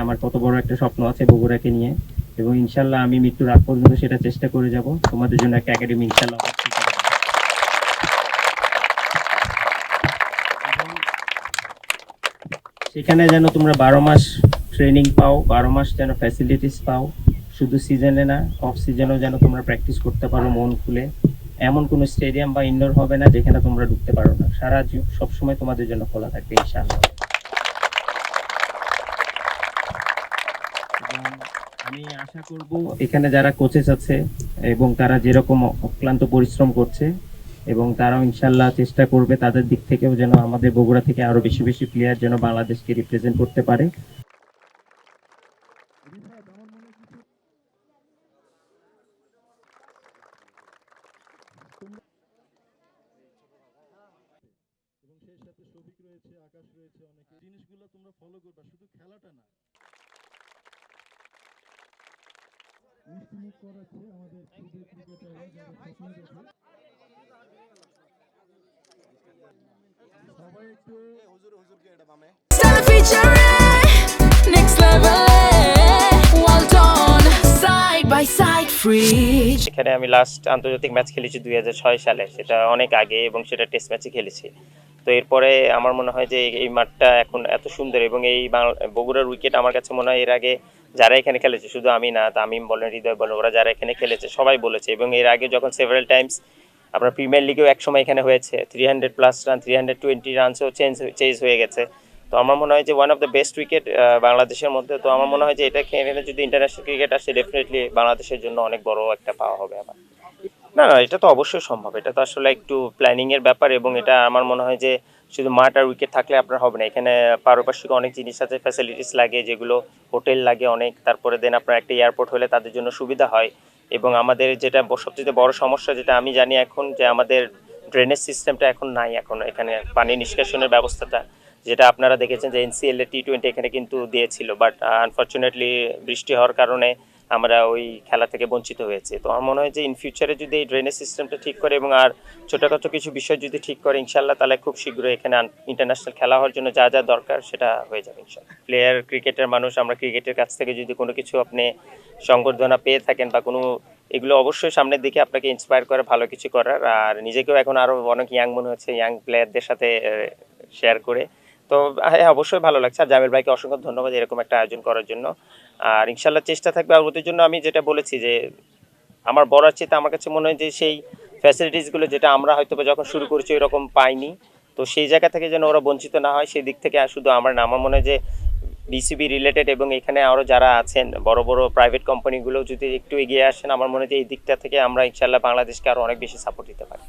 আমার কত বড় একটা স্বপ্ন আছে বগুড়াকে নিয়ে, এবং ইনশাল্লাহ আমি মৃত্যুর আগ পর্যন্ত সেটা চেষ্টা করে যাব তোমাদের জন্য একটা একাডেমি ইনশাল্লাহ অবশ্যই করে দেব। এবং সেখানে যেন তোমরা 12 মাস ট্রেনিং পাও, 12 মাস যেন ফ্যাসিলিটিস পাও, শুধু সিজনে না অফ সিজনেও যেন তোমরা প্র্যাকটিস করতে পারো মন খুলে। এমন কোনো স্টেডিয়াম বা ইনডোর হবে না যেখানে তোমরা ঢুকতে পারো না, সারা সবসময় তোমাদের জন্য খোলা থাকবে ইনশাআল্লাহ। এবং আমি আশা করব এখানে যারা কোচেস আছে এবং তারা যেরকম অক্লান্ত পরিশ্রম করছে, এবং তারাও ইনশাল্লাহ চেষ্টা করবে তাদের দিক থেকেও যেন আমাদের বগুড়া থেকে আরো বেশি বেশি প্লেয়ার যেন বাংলাদেশকে রিপ্রেজেন্ট করতে পারে। এবং সেই সাথে শফিক রয়েছে, আকাশ রয়েছে, অনেকে জিনিসগুলো তোমরা ফলো করবা, শুধু খেলাটা না। মিষ্টিমুখ করাচ্ছে আমাদের ক্ষুদে ক্রিকেটাররা যারা স্বপ্ন দেখে। সবাই একটু Next level, well done, side by side, free. এখানে আমি লাস্ট আন্তর্জাতিক ম্যাচ খেলেছি 2006 সালে, সেটা অনেক আগে, এবং সেটা টেস্ট ম্যাচে খেলেছি। তো এরপরে আমার মনে হয় যে এই মাঠটা এখন এত সুন্দর, এবং এই বগুড়ার উইকেট আমার কাছে মনে হয় এর আগে যারা এখানে খেলেছে, শুধু আমি না, তামিম বলেন, হৃদয় বলেন, ওরা যারা এখানে খেলেছে সবাই বলেছে। এবং এর আগে যখন সেভারাল টাইমস আপনার প্রিমিয়ার লিগেও একসময় এখানে হয়েছে 300+ রান, 320 রানসও চেঞ্জ হয়ে গেছে। তো আমার মনে হয় যে one of the best wicket বাংলাদেশের মধ্যে। তো আমার মনে হয় যে এটা খেলে যদি ইন্টারন্যাশনাল ক্রিকেট আসে, ডেফিনেটলি বাংলাদেশের জন্য অনেক বড় একটা পাওয়া হবে আবার। না না, এটা তো অবশ্যই সম্ভব, এটা তো আসলে একটু প্ল্যানিংয়ের ব্যাপার, এবং এটা আমার মনে হয় যে শুধু মাঠ আর উইকেট থাকলে আপনার হবে না। এখানে পারিপার্শ্বিক অনেক জিনিস আছে, ফ্যাসিলিটিস লাগে, যেগুলো হোটেল লাগে অনেক, তারপরে দেন আপনার একটা এয়ারপোর্ট হলে তাদের জন্য সুবিধা হয়। এবং আমাদের যেটা সবচেয়ে বড় সমস্যা যেটা আমি জানি এখন, যে আমাদের ড্রেনেজ সিস্টেমটা এখন নাই, এখন এখানে পানি নিষ্কাশনের ব্যবস্থাটা, যেটা আপনারা দেখেছেন যে এনসিএল এ T20 এখানে কিন্তু দিয়েছিল, বাট আনফর্চুনেটলি বৃষ্টি হওয়ার কারণে আমরা ওই খেলা থেকে বঞ্চিত হয়েছে। তো আমার মনে হয় যে ইন ফিউচারে যদি এই ড্রেনেজ সিস্টেমটা ঠিক করে এবং আর ছোটোখাটো কিছু বিষয় যদি ঠিক করে, ইনশাল্লাহ তাহলে খুব শীঘ্রই এখানে ইন্টারন্যাশনাল খেলা হওয়ার জন্য যা যা দরকার সেটা হয়ে যাবে ইনশাল্লাহ। প্লেয়ার, ক্রিকেটের মানুষ, আমরা ক্রিকেটের কাছ থেকে যদি কোনো কিছু আপনি সংবর্ধনা পেয়ে থাকেন বা কোনো, এগুলো অবশ্যই সামনের দিকে আপনাকে ইন্সপায়ার করে ভালো কিছু করার। আর নিজেকেও এখন আরও অনেক ইয়াং মনে হচ্ছে, ইয়াং প্লেয়ারদের সাথে শেয়ার করে। তো হ্যাঁ, অবশ্যই ভালো লাগছে। আর জামিল ভাইকে অসংখ্য ধন্যবাদ এরকম একটা আয়োজন করার জন্য। আর ইনশাল্লাহ চেষ্টা থাকবে। আর ওদের জন্য আমি যেটা বলেছি যে আমার বলার চেয়ে আমার কাছে মনে হয় যে সেই ফ্যাসিলিটিসগুলো যেটা আমরা হয়তো যখন শুরু করেছি এরকম পাইনি, তো সেই জায়গা থেকে যেন ওরা বঞ্চিত না হয়, সেই দিক থেকে শুধু আমার না, আমার মনে হয় যে বিসিবি রিলেটেড এবং এখানে আরও যারা আছেন বড় বড় প্রাইভেট কোম্পানিগুলো যদি একটু এগিয়ে আসেন, আমার মনে হয় যে এই দিকটা থেকে আমরা ইনশাল্লাহ বাংলাদেশকে আরও অনেক বেশি সাপোর্ট দিতে পারি।